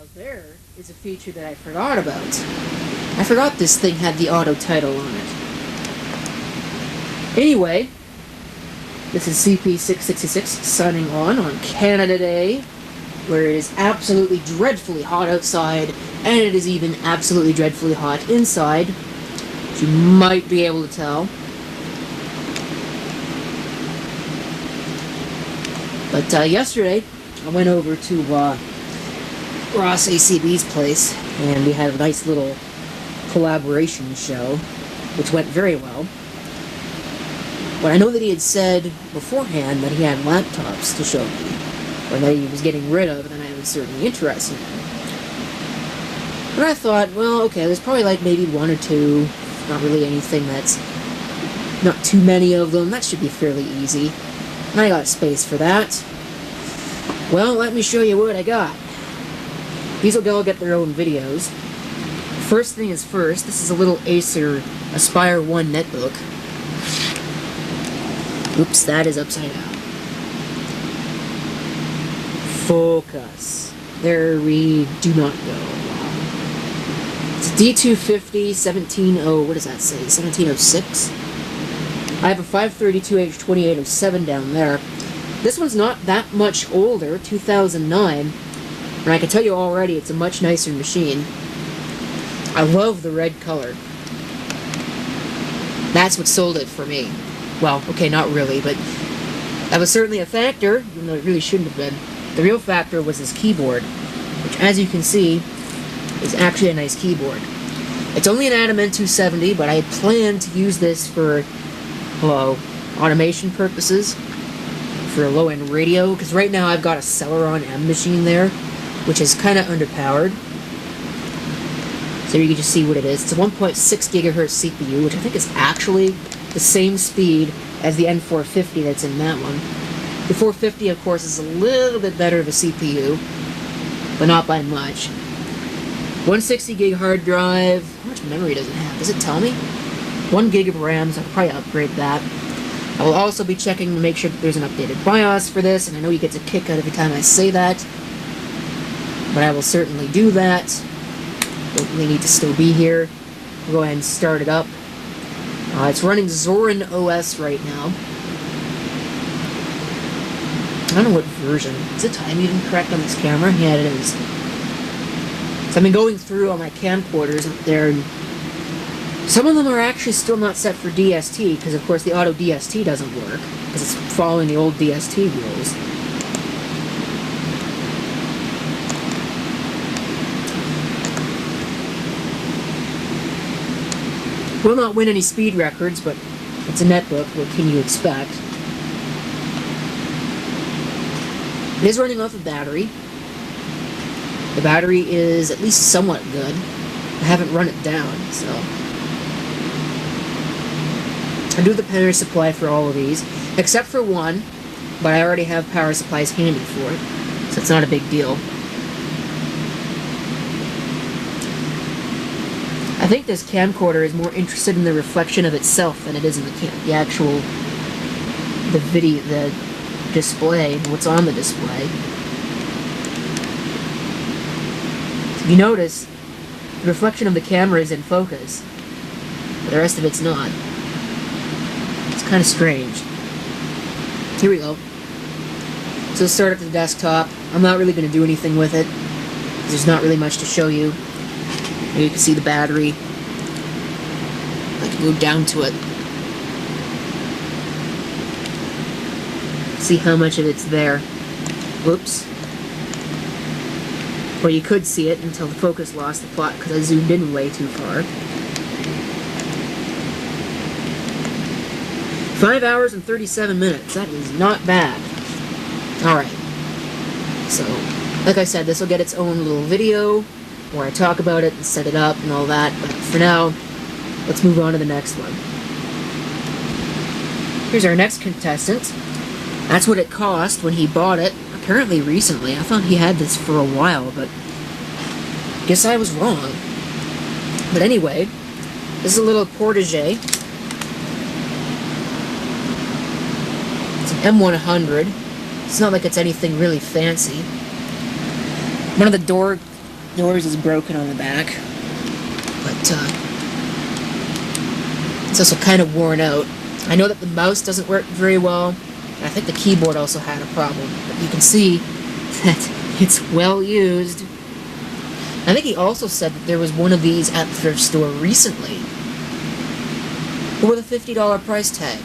Now there is a feature that I forgot about. I forgot this thing had the auto title on it. Anyway, this is CP666 signing on Canada Day, where it is absolutely dreadfully hot outside, and it is even absolutely dreadfully hot inside, as you might be able to tell. But yesterday, I went over to Ross ACB's place, and we had a nice little collaboration show, which went very well. But I know that he had said beforehand that he had laptops to show me, or that he was getting rid of, and I was certainly interested in. But I thought, well, okay, there's probably like maybe one or two, not really anything that's, not too many of them, that should be fairly easy. And I got space for that. Well, let me show you what I got. These will all get their own videos. First thing is first, this is a little Acer Aspire 1 netbook. Oops, that is upside down. Focus. There we do not go. It's a D250 170, what does that say? 1706? I have a 532H 2807 down there. This one's not that much older, 2009, and I can tell you already it's a much nicer machine. I love the red color. That's what sold it for me. Well, okay, not really, but that was certainly a factor, even though it really shouldn't have been. The real factor was his keyboard, which, as you can see, is actually a nice keyboard. It's only an Adamant 270, but I had planned to use this for, automation purposes, for a low-end radio, because right now I've got a Celeron M machine there, which is kind of underpowered. So you can just see what it is. It's a 1.6 gigahertz CPU, which I think is actually the same speed as the N450 that's in that one. The 450, of course, is a little bit better of a CPU, but not by much. 160 gig hard drive. How much memory does it have? Does it tell me? 1 gig of RAM, so I'll probably upgrade that. I will also be checking to make sure that there's an updated BIOS for this, and I know you get a kick out every time I say that, but I will certainly do that. Don't really need to still be here. We'll go ahead and start it up. It's running Zorin OS right now. I don't know what version. Is the time even correct on this camera? Yeah, it is. So I've been going through all my camcorders up there, and some of them are actually still not set for DST, because of course the auto DST doesn't work, because it's following the old DST rules. Will not win any speed records, but it's a netbook, what can you expect? It is running off a battery. The battery is at least somewhat good. I haven't run it down, so I do the power supply for all of these, except for one, but I already have power supplies handy for it, so it's not a big deal. I think this camcorder is more interested in the reflection of itself than it is in the actual display, what's on the display. If you notice, the reflection of the camera is in focus, but the rest of it's not. It's kind of strange. Here we go. So let's start up the desktop. I'm not really going to do anything with it, because there's not really much to show you. Here you can see the battery. I can move down to it. See how much of it's there. Whoops. Or you could see it until the focus lost the plot, because I zoomed in way too far. 5 hours and 37 minutes. That is not bad. Alright. So, like I said, this will get its own little video where I talk about it and set it up and all that, but for now, let's move on to the next one. Here's our next contestant. That's what it cost when he bought it, apparently recently. I thought he had this for a while, but guess I was wrong. But anyway, this is a little Portage. It's an M100. It's not like it's anything really fancy. One of the door Yours is broken on the back, but it's also kind of worn out. I know that the mouse doesn't work very well, and I think the keyboard also had a problem, but you can see that it's well used. I think he also said that there was one of these at the thrift store recently with a $50 price tag.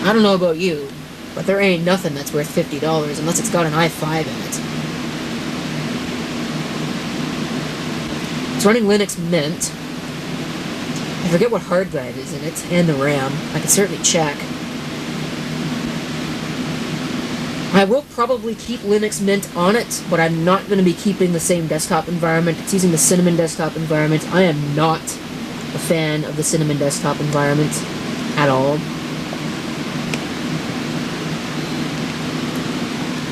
I don't know about you, but there ain't nothing that's worth $50 unless it's got an i5 in it. It's running Linux Mint. I forget what hard drive is in it, and the RAM. I can certainly check. I will probably keep Linux Mint on it, but I'm not going to be keeping the same desktop environment. It's using the Cinnamon desktop environment. I am not a fan of the Cinnamon desktop environment at all.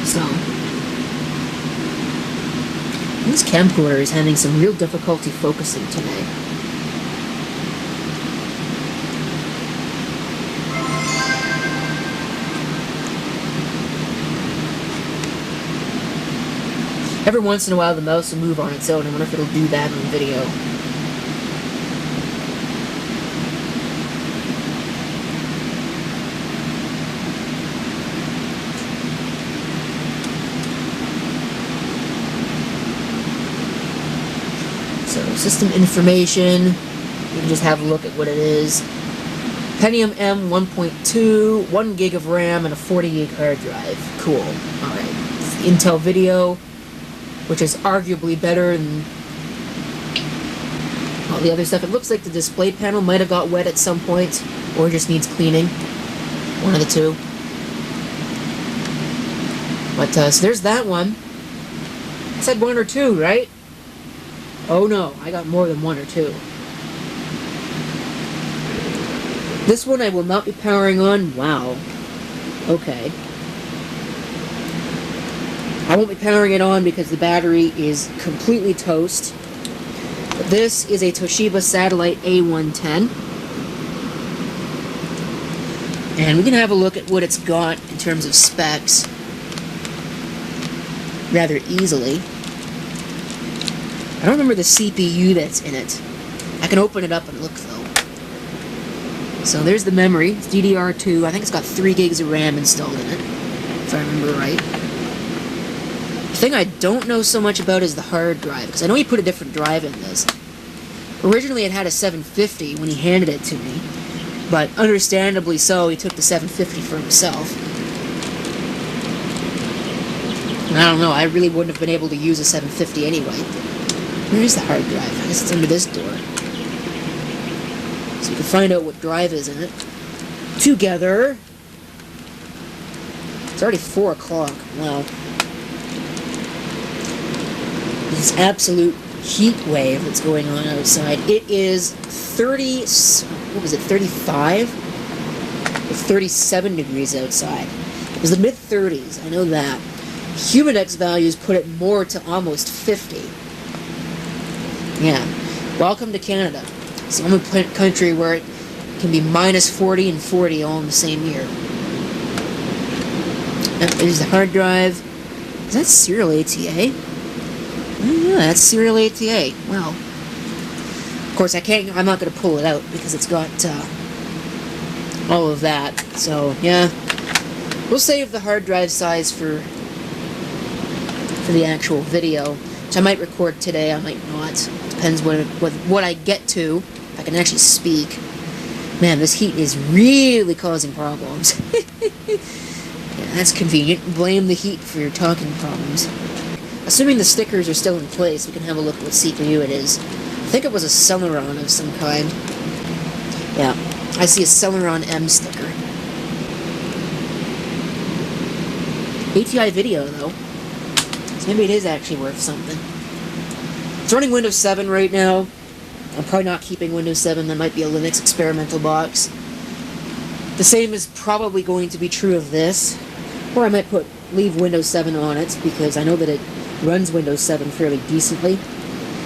So, this camcorder is having some real difficulty focusing today. Every once in a while the mouse will move on its own. I wonder if it'll do that in the video. So, system information. You can just have a look at what it is. Pentium M 1.2, 1 gig of RAM, and a 40 gig hard drive. Cool. Alright. Intel video, which is arguably better than all the other stuff. It looks like the display panel might have got wet at some point, or just needs cleaning. One of the two. But, so there's that one. I said 1 or 2, right? Oh no, I got more than 1 or 2. This one I will not be powering on. Wow. Okay. I won't be powering it on because the battery is completely toast. But this is a Toshiba Satellite A110. And we can have a look at what it's got in terms of specs rather easily. I don't remember the CPU that's in it. I can open it up and look though. So there's the memory. It's DDR2. I think it's got 3 gigs of RAM installed in it, if I remember right. The thing I don't know so much about is the hard drive, because I know he put a different drive in this. Originally it had a 750 when he handed it to me, but understandably so, he took the 750 for himself. And I don't know, I really wouldn't have been able to use a 750 anyway. Where is the hard drive? I guess it's under this door. So we can find out what drive is in it together. It's already 4 o'clock. Wow. This absolute heat wave that's going on outside. It is 30, what was it, 35? Or 37 degrees outside. It was the mid-30s, I know that. Humidex values put it more to almost 50. Yeah. Welcome to Canada. It's the only country where it can be minus 40 and 40 all in the same year. There's the hard drive. Is that serial ATA? Oh, yeah, that's serial ATA. Well, of course I'm not going to pull it out because it's got all of that. So, yeah. We'll save the hard drive size for the actual video, which I might record today, I might not. Depends what I get to. If I can actually speak. Man, this heat is really causing problems. Yeah, that's convenient. Blame the heat for your talking problems. Assuming the stickers are still in place, we can have a look at what CPU it is. I think it was a Celeron of some kind. Yeah, I see a Celeron M sticker. ATI video, though. So maybe it is actually worth something. It's running Windows 7 right now. I'm probably not keeping Windows 7. That might be a Linux experimental box. The same is probably going to be true of this. Or I might leave Windows 7 on it, because I know that it runs Windows 7 fairly decently.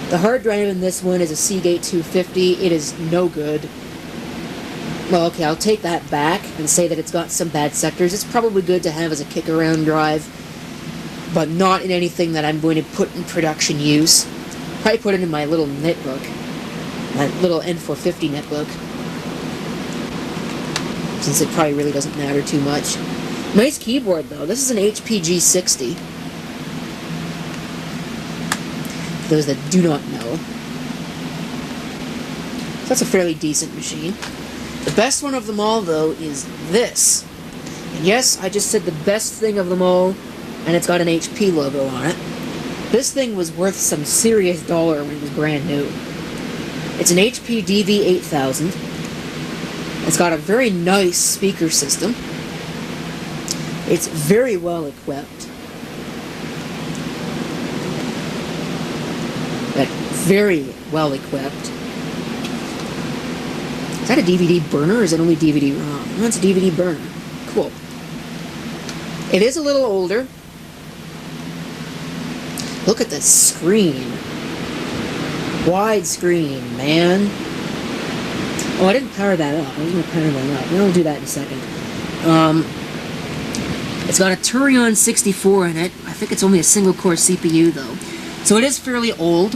The hard drive in this one is a Seagate 250. It is no good. Well, okay, I'll take that back and say that it's got some bad sectors. It's probably good to have as a kick-around drive. but not in anything that I'm going to put in production use. Probably put it in my little netbook, my little N450 netbook, since it probably really doesn't matter too much. Nice keyboard though. This is an HP G60. For those that do not know. So that's a fairly decent machine. The best one of them all though is this. And yes, I just said the best thing of them all, and it's got an HP logo on it. This thing was worth some serious dollar when it was brand new. It's an HP DV8000. It's got a very nice speaker system. It's very well equipped. But very well equipped. Is that a DVD burner or is it only DVD-ROM? No, it's a DVD burner. Cool. It is a little older. Look at the screen. Wide screen, man. Oh, I didn't power that up. I was going to power that up. We'll do that in a second. It's got a Turion 64 in it. I think it's only a single-core CPU, though. So it is fairly old.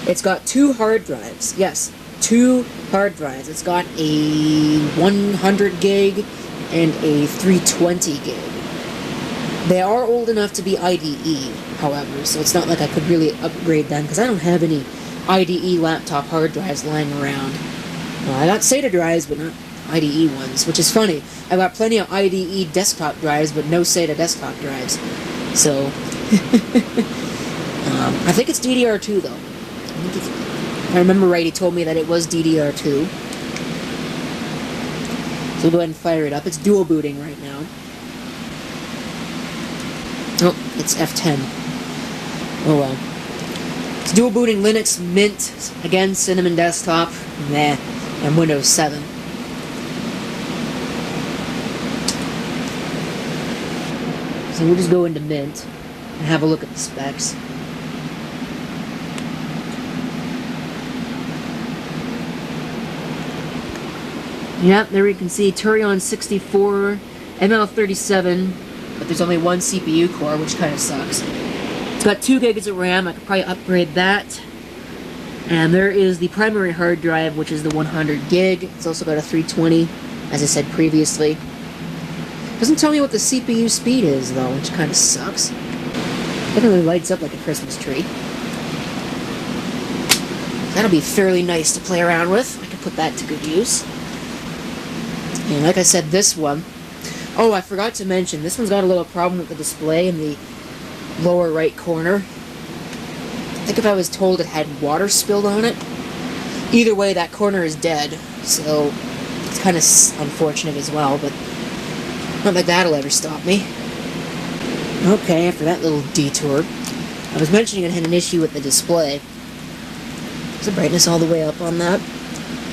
It's got 2 hard drives. Yes, 2 hard drives. It's got a 100 gig and a 320 gig. They are old enough to be IDE, however, so it's not like I could really upgrade them, because I don't have any IDE laptop hard drives lying around. I got SATA drives, but not IDE ones, which is funny. I got plenty of IDE desktop drives, but no SATA desktop drives. So, I think it's DDR2, though. If I remember right, he told me that it was DDR2. So we'll go ahead and fire it up. It's dual booting right now. Oh, it's F10. Oh well. It's dual booting Linux, Mint, again, Cinnamon Desktop, meh, and Windows 7. So we'll just go into Mint and have a look at the specs. Yep, there you can see Turion 64, ML37, but there's only one CPU core, which kind of sucks. It's got 2 gigs of RAM. I could probably upgrade that. And there is the primary hard drive, which is the 100 gig. It's also got a 320, as I said previously. Doesn't tell me what the CPU speed is, though, which kind of sucks. Definitely lights up like a Christmas tree. That'll be fairly nice to play around with. I can put that to good use. And like I said, this one... Oh, I forgot to mention, this one's got a little problem with the display in the lower right corner. I think if I was told it had water spilled on it. Either way, that corner is dead, so it's kind of unfortunate as well, but not like that'll ever stop me. Okay, after that little detour, I was mentioning it had an issue with the display. Is the brightness all the way up on that?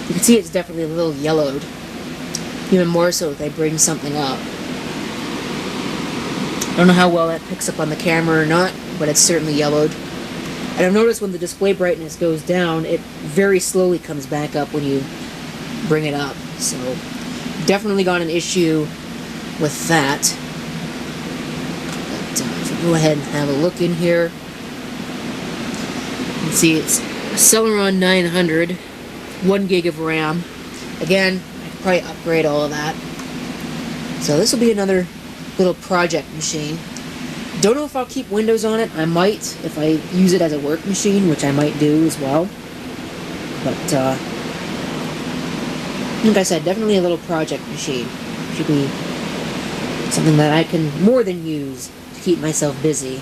You can see it's definitely a little yellowed. Even more so if I bring something up. I don't know how well that picks up on the camera or not, but it's certainly yellowed. And I've noticed when the display brightness goes down, it very slowly comes back up when you bring it up. So, definitely got an issue with that. But if we go ahead and have a look in here, you can see it's a Celeron 900, 1 gig of RAM. Again, probably upgrade all of that. So this will be another little project machine. Don't know if I'll keep Windows on it. I might if I use it as a work machine, which I might do as well. But like I said, definitely a little project machine. Should be something that I can more than use to keep myself busy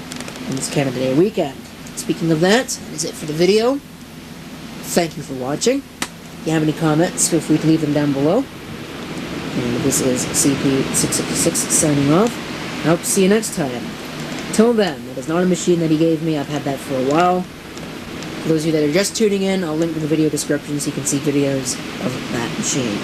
on this Canada Day weekend. Speaking of that, that is it for the video. Thank you for watching. If you have any comments, feel free to leave them down below. And this is CP666 signing off. I hope to see you next time. Till then, that is not a machine that he gave me. I've had that for a while. For those of you that are just tuning in, I'll link in the video description so you can see videos of that machine.